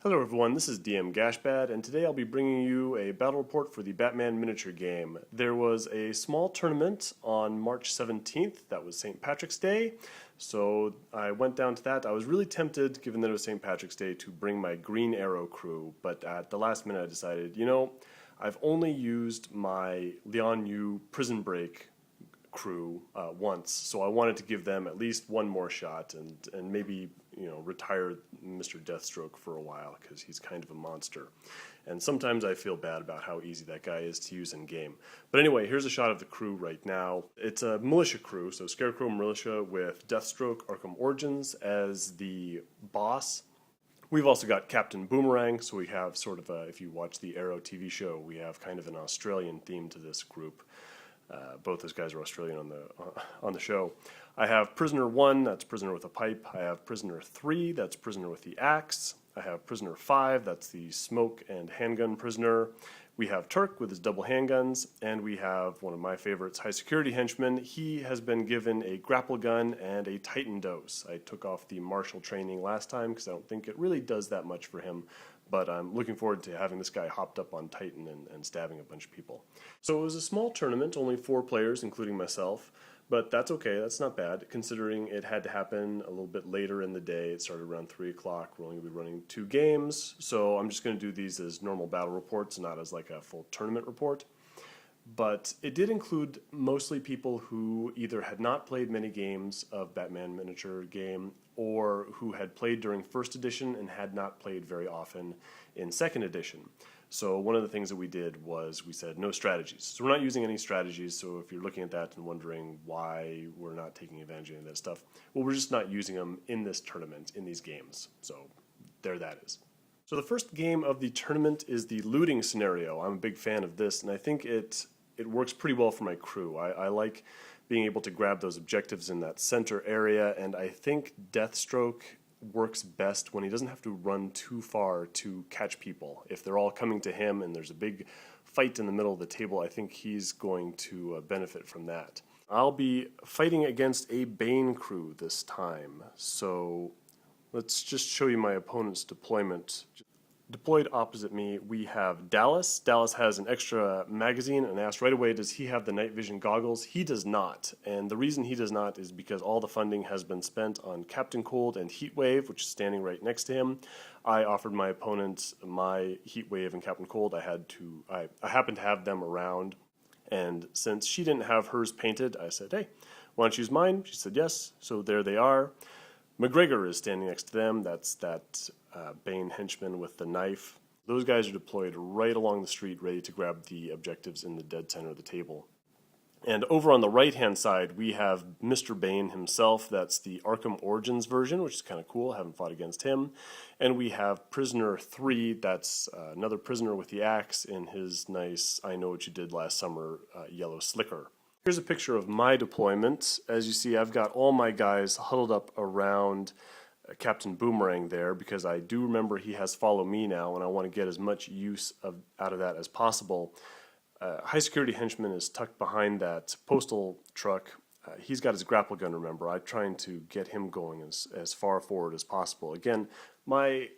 Hello everyone, this is DM Gashbad, and today I'll be bringing you a battle report for the Batman miniature game. There was a small tournament on March 17th, that was St. Patrick's Day, so I went down to that. I was really tempted, given that it was St. Patrick's Day, to bring my Green Arrow crew, but at the last minute I decided, I've only used my Lian Yu Prison Break crew once, so I wanted to give them at least one more shot and maybe retire Mr. Deathstroke for a while because he's kind of a monster. And sometimes I feel bad about how easy that guy is to use in game. But anyway, here's a shot of the crew right now. It's a militia crew, so Scarecrow Militia with Deathstroke Arkham Origins as the boss. We've also got Captain Boomerang, so we have sort of if you watch the Arrow TV show, we have kind of an Australian theme to this group. Both those guys are Australian on the show. I have Prisoner 1, that's Prisoner with a Pipe. I have Prisoner 3, that's Prisoner with the Axe. I have Prisoner 5, that's the Smoke and Handgun Prisoner. We have Turk with his double handguns, and we have one of my favorites, High Security Henchman. He has been given a grapple gun and a Titan dose. I took off the martial training last time because I don't think it really does that much for him. But I'm looking forward to having this guy hopped up on Titan and stabbing a bunch of people. So it was a small tournament, only 4 players, including myself. But that's okay, that's not bad, considering it had to happen a little bit later in the day. It started around 3 o'clock. We're only going to be running 2 games, so I'm just going to do these as normal battle reports, not as like a full tournament report. But it did include mostly people who either had not played many games of Batman miniature game or who had played during first edition and had not played very often in second edition. So one of the things that we did was we said no strategies. So we're not using any strategies, so if you're looking at that and wondering why we're not taking advantage of any of that stuff, well, we're just not using them in this tournament, in these games. So there that is. So the first game of the tournament is the looting scenario. I'm a big fan of this, and I think it works pretty well for my crew. I like being able to grab those objectives in that center area, and I think Deathstroke works best when he doesn't have to run too far to catch people. If they're all coming to him and there's a big fight in the middle of the table, I think he's going to benefit from that. I'll be fighting against a Bane crew this time, so let's just show you my opponent's deployment. Deployed opposite me, we have Dallas. Dallas has an extra magazine, and asked right away, does he have the night vision goggles? He does not, and the reason he does not is because all the funding has been spent on Captain Cold and Heatwave, which is standing right next to him. I offered my opponent my Heatwave and Captain Cold. I happened to have them around, and since she didn't have hers painted, I said, hey, why don't you use mine? She said yes, so there they are. McGregor is standing next to them. That's that Bane henchman with the knife. Those guys are deployed right along the street, ready to grab the objectives in the dead center of the table. And over on the right-hand side, we have Mr. Bane himself. That's the Arkham Origins version, which is kind of cool. I haven't fought against him. And we have Prisoner 3. That's another prisoner with the axe in his nice I Know What You Did Last Summer yellow slicker. Here's a picture of my deployment. As you see, I've got all my guys huddled up around Captain Boomerang there because I do remember he has Follow Me now, and I want to get as much use out of that as possible. High Security Henchman is tucked behind that postal truck. He's got his grapple gun, remember. I'm trying to get him going as far forward as possible. Again, my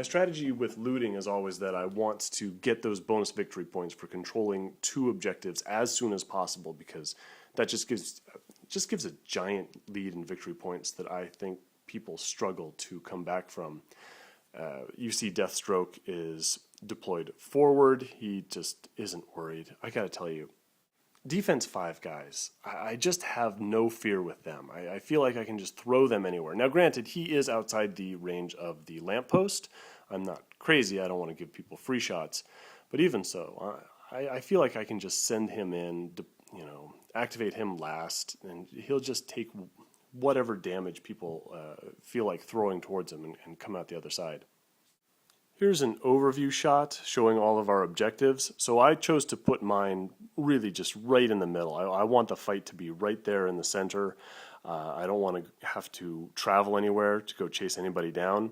strategy with looting is always that I want to get those bonus victory points for controlling 2 objectives as soon as possible, because that just gives a giant lead in victory points that I think people struggle to come back from. You see Deathstroke is deployed forward. He just isn't worried. I gotta tell you, Defense 5 guys, I just have no fear with them. I feel like I can just throw them anywhere. Now granted, he is outside the range of the lamppost. I'm not crazy, I don't want to give people free shots, but even so, I feel like I can just send him in, activate him last, and he'll just take whatever damage people feel like throwing towards him and come out the other side. Here's an overview shot showing all of our objectives. So I chose to put mine really just right in the middle. I want the fight to be right there in the center. I don't want to have to travel anywhere to go chase anybody down.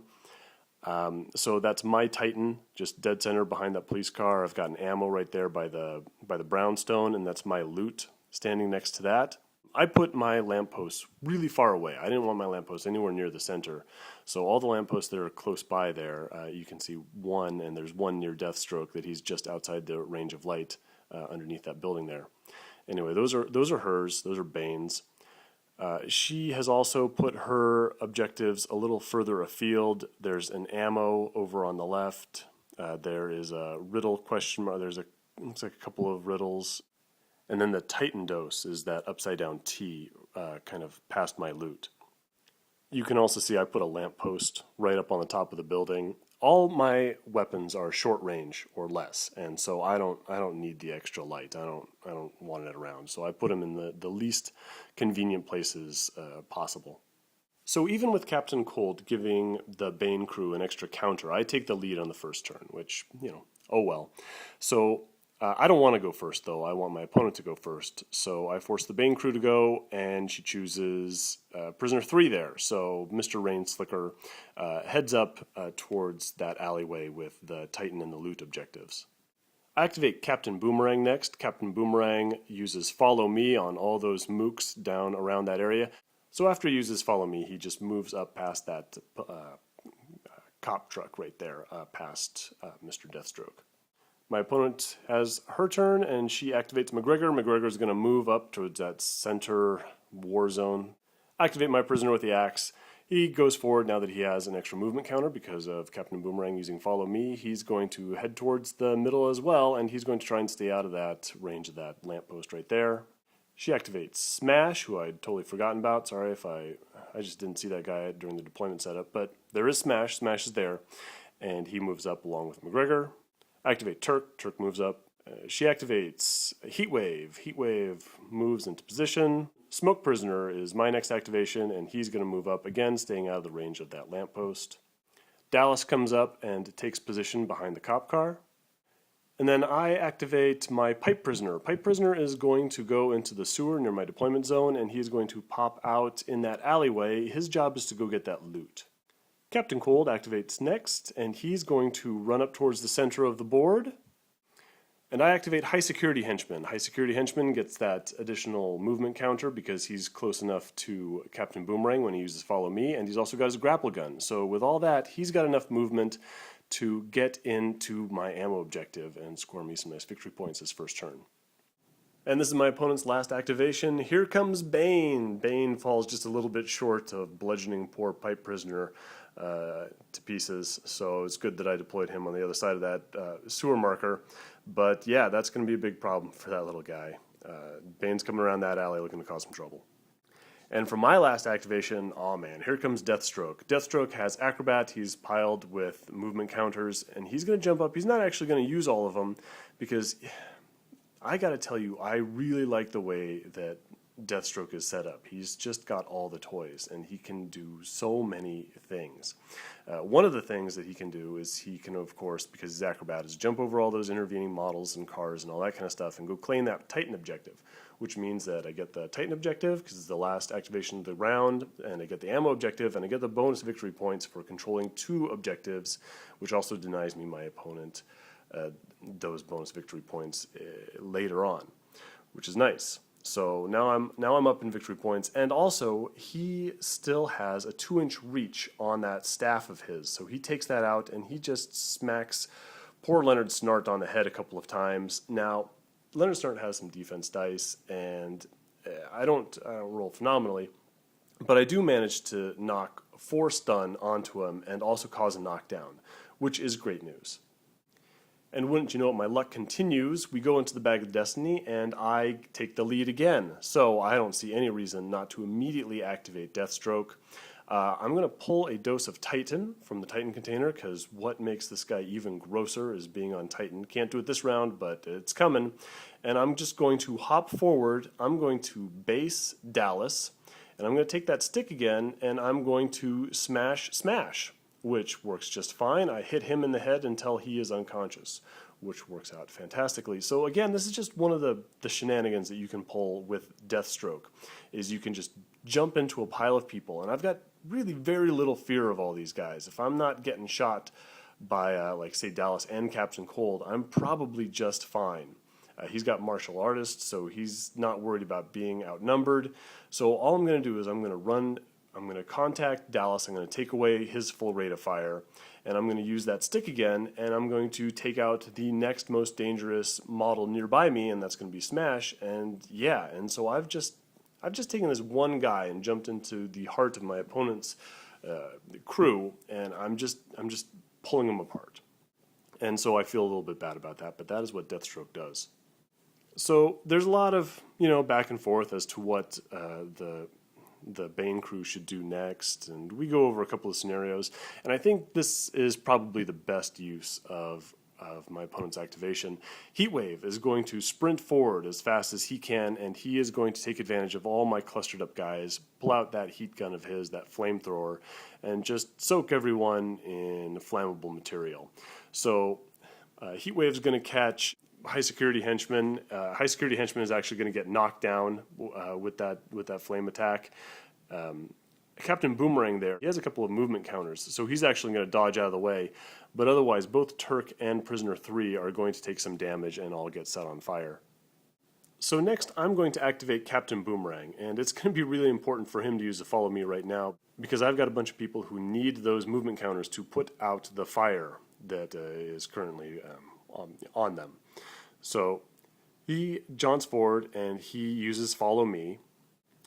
So that's my Titan, just dead center behind that police car. I've got an ammo right there by the brownstone, and that's my loot standing next to that. I put my lampposts really far away. I didn't want my lampposts anywhere near the center. So all the lampposts that are close by there, you can see one, and there's one near Deathstroke that he's just outside the range of light underneath that building there. Anyway, those are hers. Those are Bane's. She has also put her objectives a little further afield. There's an ammo over on the left. There is a riddle question mark. Looks like a couple of riddles. And then the Titan dose is that upside down T kind of past my loot. You can also see I put a lamppost right up on the top of the building. All my weapons are short range or less, and so I don't need the extra light. I don't want it around. So I put them in the least convenient places possible. So even with Captain Cold giving the Bane crew an extra counter, I take the lead on the first turn, which, oh well. So I don't want to go first, though. I want my opponent to go first. So I force the Bane crew to go, and she chooses Prisoner 3 there. So Mr. Rain Slicker heads up towards that alleyway with the Titan and the loot objectives. I activate Captain Boomerang next. Captain Boomerang uses Follow Me on all those mooks down around that area. So after he uses Follow Me, he just moves up past that cop truck right there, past Mr. Deathstroke. My opponent has her turn, and she activates McGregor. McGregor's going to move up towards that center war zone. Activate my prisoner with the axe. He goes forward now that he has an extra movement counter because of Captain Boomerang using Follow Me. He's going to head towards the middle as well, and he's going to try and stay out of that range of that lamppost right there. She activates Smash, who I'd totally forgotten about. Sorry if I just didn't see that guy during the deployment setup, but there is Smash. Smash is there, and he moves up along with McGregor. Activate Turk. Turk moves up. She activates Heatwave. Heatwave moves into position. Smoke Prisoner is my next activation, and he's going to move up again, staying out of the range of that lamppost. Dallas comes up and takes position behind the cop car. And then I activate my Pipe Prisoner. Pipe Prisoner is going to go into the sewer near my deployment zone, and he's going to pop out in that alleyway. His job is to go get that loot. Captain Cold activates next, and he's going to run up towards the center of the board. And I activate High Security Henchman. High Security Henchman gets that additional movement counter because he's close enough to Captain Boomerang when he uses Follow Me, and he's also got his grapple gun. So with all that, he's got enough movement to get into my ammo objective and score me some nice victory points his first turn. And this is my opponent's last activation. Here comes Bane. Bane falls just a little bit short of bludgeoning poor Pipe Prisoner to pieces, so it's good that I deployed him on the other side of that sewer marker. But yeah, that's going to be a big problem for that little guy. Bane's coming around that alley looking to cause some trouble. And for my last activation, oh man, here comes Deathstroke. Deathstroke has Acrobat, he's piled with movement counters, and he's going to jump up. He's not actually going to use all of them because I gotta tell you, I really like the way that Deathstroke is set up. He's just got all the toys, and he can do so many things. One of the things that he can do is he can, of course, because he's Acrobat, is jump over all those intervening models and cars and all that kind of stuff and go claim that Titan objective, which means that I get the Titan objective because it's the last activation of the round, and I get the ammo objective, and I get the bonus victory points for controlling 2 objectives, which also denies me my opponent those bonus victory points later on, which is nice. So now I'm up in victory points, and also he still has a 2-inch reach on that staff of his. So he takes that out and he just smacks poor Leonard Snart on the head a couple of times. Now Leonard Snart has some defense dice, and I don't roll phenomenally, but I do manage to knock 4 stun onto him and also cause a knockdown, which is great news. And wouldn't you know it, my luck continues. We go into the Bag of Destiny, and I take the lead again. So I don't see any reason not to immediately activate Deathstroke. I'm going to pull a dose of Titan from the Titan container, because what makes this guy even grosser is being on Titan. Can't do it this round, but it's coming. And I'm just going to hop forward. I'm going to base Dallas, and I'm going to take that stick again, and I'm going to smash, which works just fine. I hit him in the head until he is unconscious, which works out fantastically. So again, this is just one of the shenanigans that you can pull with Deathstroke, is you can just jump into a pile of people. And I've got really very little fear of all these guys. If I'm not getting shot by, like, say, Dallas and Captain Cold, I'm probably just fine. He's got martial artists, so he's not worried about being outnumbered. So all I'm going to do is I'm going to contact Dallas, I'm going to take away his full rate of fire, and I'm going to use that stick again, and I'm going to take out the next most dangerous model nearby me, and that's going to be Smash. And yeah, and so I've just taken this one guy and jumped into the heart of my opponent's crew, and I'm just pulling them apart. And so I feel a little bit bad about that, but that is what Deathstroke does. So there's a lot of, back and forth as to what the Bane crew should do next, and we go over a couple of scenarios, and I think this is probably the best use of my opponent's activation. Heatwave is going to sprint forward as fast as he can, and he is going to take advantage of all my clustered up guys, pull out that heat gun of his, that flamethrower, and just soak everyone in flammable material. So Heatwave is going to catch High Security Henchman. High Security Henchman is actually going to get knocked down with that flame attack. Captain Boomerang there, he has a couple of movement counters, so he's actually going to dodge out of the way. But otherwise, both Turk and Prisoner 3 are going to take some damage and all get set on fire. So next, I'm going to activate Captain Boomerang, and it's going to be really important for him to use a follow me right now, because I've got a bunch of people who need those movement counters to put out the fire that is currently on them. So he jaunts forward and he uses follow me,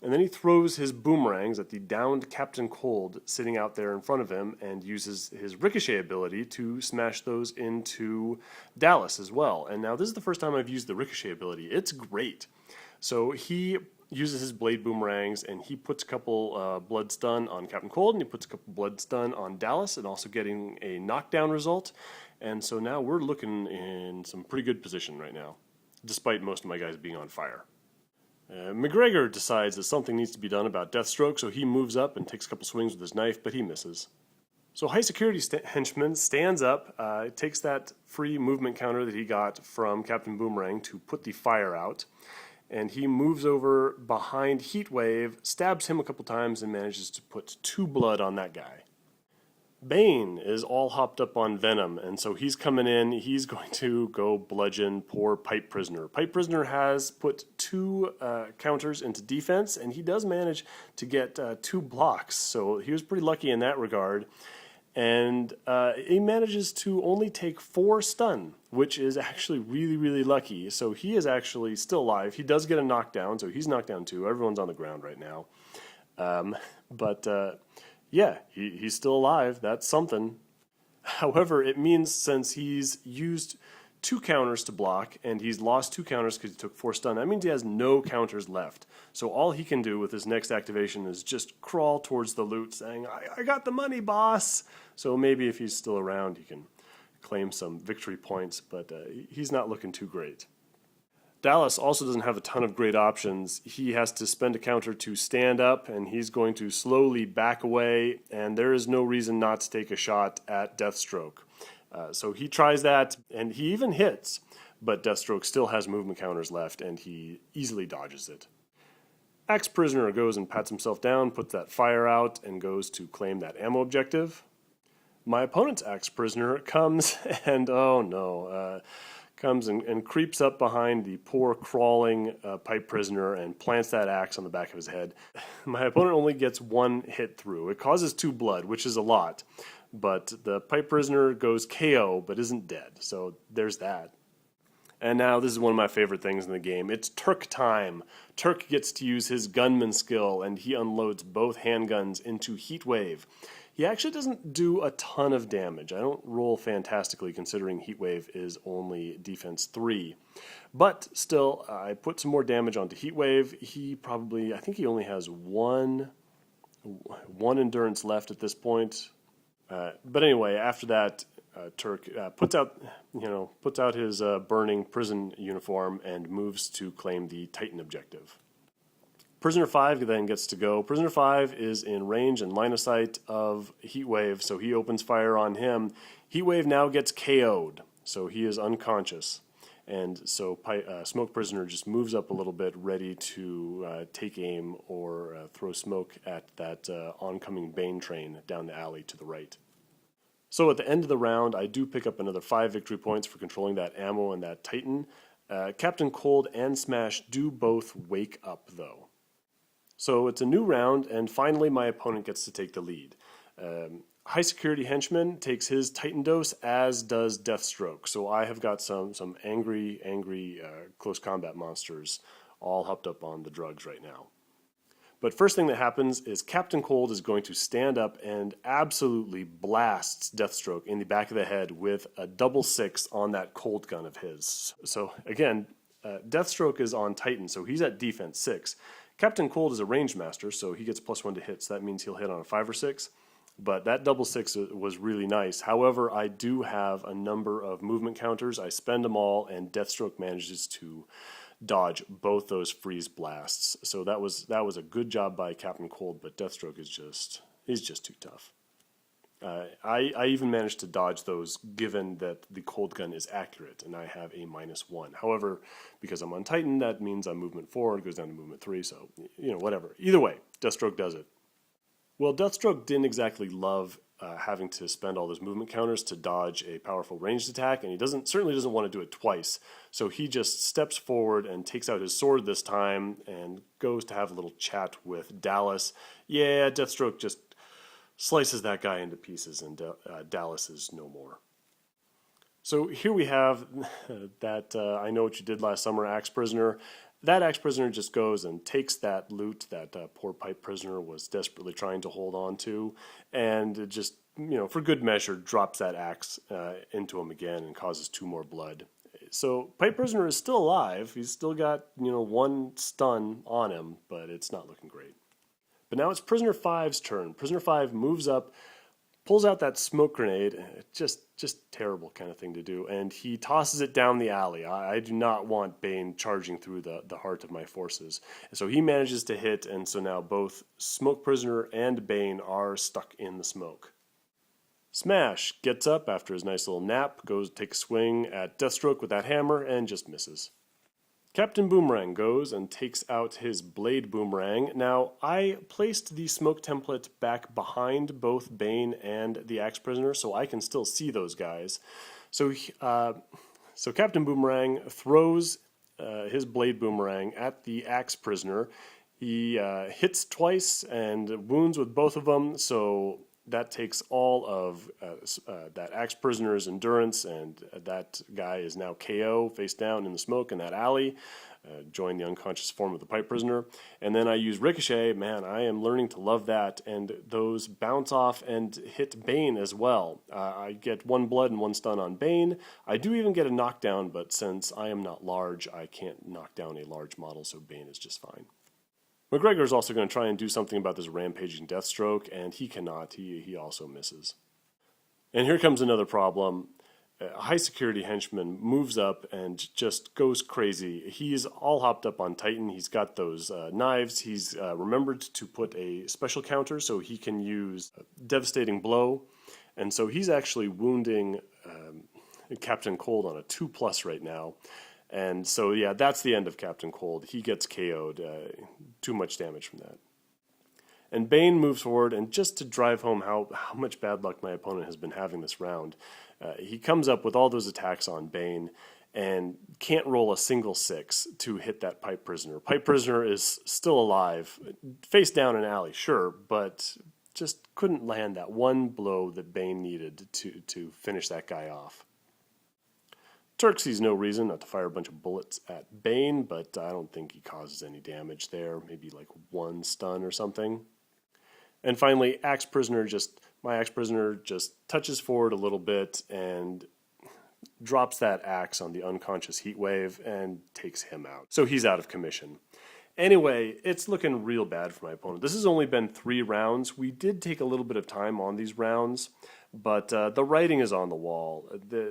and then he throws his boomerangs at the downed Captain Cold sitting out there in front of him and uses his ricochet ability to smash those into Dallas as well. And now this is the first time I've used the ricochet ability. It's great. So he uses his blade boomerangs and he puts a couple blood stun on Captain Cold, and he puts a couple blood stun on Dallas, and also getting a knockdown result. And so now we're looking in some pretty good position right now, despite most of my guys being on fire. McGregor decides that something needs to be done about Deathstroke, so he moves up and takes a couple swings with his knife, but he misses. So High Security Henchman stands up, takes that free movement counter that he got from Captain Boomerang to put the fire out, and he moves over behind Heatwave, stabs him a couple times, and manages to put 2 blood on that guy. Bane is all hopped up on Venom, and so he's coming in. He's going to go bludgeon poor Pipe Prisoner. Pipe Prisoner has put 2 counters into defense, and he does manage to get 2 blocks, so he was pretty lucky in that regard. And he manages to only take 4 stun, which is actually really, really lucky. So he is actually still alive. He does get a knockdown, so he's knocked down too. Everyone's on the ground right now. Yeah, he's still alive. That's something. However, it means since he's used 2 counters to block and he's lost 2 counters because he took 4 stun, that means he has no counters left. So all he can do with his next activation is just crawl towards the loot saying, I got the money, boss. So maybe if he's still around, he can claim some victory points, but he's not looking too great. Dallas also doesn't have a ton of great options. He has to spend a counter to stand up, and he's going to slowly back away, and there is no reason not to take a shot at Deathstroke. So he tries that, and he even hits, but Deathstroke still has movement counters left, and he easily dodges it. Axe Prisoner goes and pats himself down, puts that fire out, and goes to claim that ammo objective. My opponent's Axe Prisoner comes and, oh no, comes and creeps up behind the poor crawling Pipe Prisoner and plants that axe on the back of his head. My opponent only gets 1 hit through. It causes 2 blood, which is a lot, but the Pipe Prisoner goes KO but isn't dead, so there's that. And now this is one of my favorite things in the game. It's Turk time. Turk gets to use his gunman skill, and he unloads both handguns into Heatwave. He actually doesn't do a ton of damage. I don't roll fantastically considering Heatwave is only defense 3. But still, I put some more damage onto Heatwave. I think he only has one endurance left at this point. But anyway, after that, Turk puts out his burning prison uniform and moves to claim the Titan objective. Prisoner 5 then gets to go. Prisoner 5 is in range and line of sight of Heatwave, so he opens fire on him. Heatwave now gets KO'd, so he is unconscious. And so Smoke Prisoner just moves up a little bit, ready to take aim or throw smoke at that oncoming Bane train down the alley to the right. So at the end of the round, I do pick up another 5 victory points for controlling that ammo and that Titan. Captain Cold and Smash do both wake up, though. So it's a new round, and finally my opponent gets to take the lead. High Security Henchman takes his Titan dose, as does Deathstroke. So I have got some angry close combat monsters all hopped up on the drugs right now. But first thing that happens is Captain Cold is going to stand up and absolutely blasts Deathstroke in the back of the head with a 6 on that cold gun of his. So again, Deathstroke is on Titan, so he's at defense 6. Captain Cold is a range master, so he gets +1 to hit, so that means he'll hit on a 5 or 6. But that 6 was really nice. However, I do have a number of movement counters. I spend them all, and Deathstroke manages to dodge both those freeze blasts. So that was a good job by Captain Cold, but Deathstroke is just too tough. I even managed to dodge those given that the cold gun is accurate and I have a -1. However, because I'm on Titan, that means I'm movement 4, it goes down to movement 3, so, whatever. Either way, Deathstroke does it. Well, Deathstroke didn't exactly love having to spend all those movement counters to dodge a powerful ranged attack, and he certainly doesn't want to do it twice. So he just steps forward and takes out his sword this time and goes to have a little chat with Dallas. Yeah, Deathstroke just slices that guy into pieces, and Dallas is no more. So here we have that I Know What You Did Last Summer Axe Prisoner. That Axe Prisoner just goes and takes that loot that poor Pipe Prisoner was desperately trying to hold on to, and it just, for good measure, drops that axe into him again and causes 2 more blood. So Pipe Prisoner is still alive. He's still got, 1 stun on him, but it's not looking great. But now it's Prisoner 5's turn. Prisoner 5 moves up, pulls out that smoke grenade, just terrible kind of thing to do, and he tosses it down the alley. I do not want Bane charging through the heart of my forces. And so he manages to hit, and so now both Smoke Prisoner and Bane are stuck in the smoke. Smash gets up after his nice little nap, goes to take a swing at Deathstroke with that hammer, and just misses. Captain Boomerang goes and takes out his Blade Boomerang. Now, I placed the smoke template back behind both Bane and the Axe Prisoner, so I can still see those guys. So Captain Boomerang throws his Blade Boomerang at the Axe Prisoner. He hits twice and wounds with both of them, so that takes all of that Axe Prisoner's endurance, and that guy is now KO, face down in the smoke in that alley, join the unconscious form of the Pipe Prisoner. And then I use Ricochet. Man, I am learning to love that, and those bounce off and hit Bane as well. I get 1 blood and 1 stun on Bane. I do even get a knockdown, but since I am not large, I can't knock down a large model, so Bane is just fine. McGregor is also going to try and do something about this rampaging Deathstroke, and he cannot. He also misses. And here comes another problem. High Security Henchman moves up and just goes crazy. He's all hopped up on Titan. He's got those knives. He's remembered to put a special counter so he can use Devastating Blow. And so he's actually wounding Captain Cold on a 2+ right now. And so, yeah, that's the end of Captain Cold. He gets KO'd. Too much damage from that. And Bane moves forward, and just to drive home how much bad luck my opponent has been having this round, he comes up with all those attacks on Bane and can't roll a single 6 to hit that Pipe Prisoner. Pipe Prisoner is still alive, face down in alley, sure, but just couldn't land that 1 blow that Bane needed to finish that guy off. Turk sees no reason not to fire a bunch of bullets at Bane, but I don't think he causes any damage there. Maybe like 1 stun or something. And finally, my Axe Prisoner just touches forward a little bit and drops that axe on the unconscious Heatwave and takes him out. So he's out of commission. Anyway, it's looking real bad for my opponent. This has only been 3 rounds. We did take a little bit of time on these rounds, but the writing is on the wall.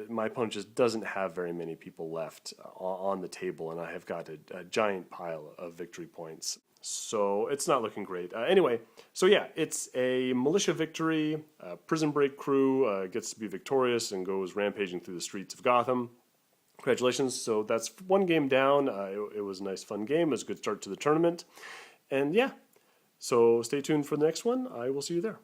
My opponent just doesn't have very many people left on the table, and I have got a giant pile of victory points. So it's not looking great. Anyway, so yeah, it's a militia victory. Prison Break crew gets to be victorious and goes rampaging through the streets of Gotham. Congratulations. So that's 1 game down. It was a nice, fun game. It was a good start to the tournament. And yeah, so stay tuned for the next one. I will see you there.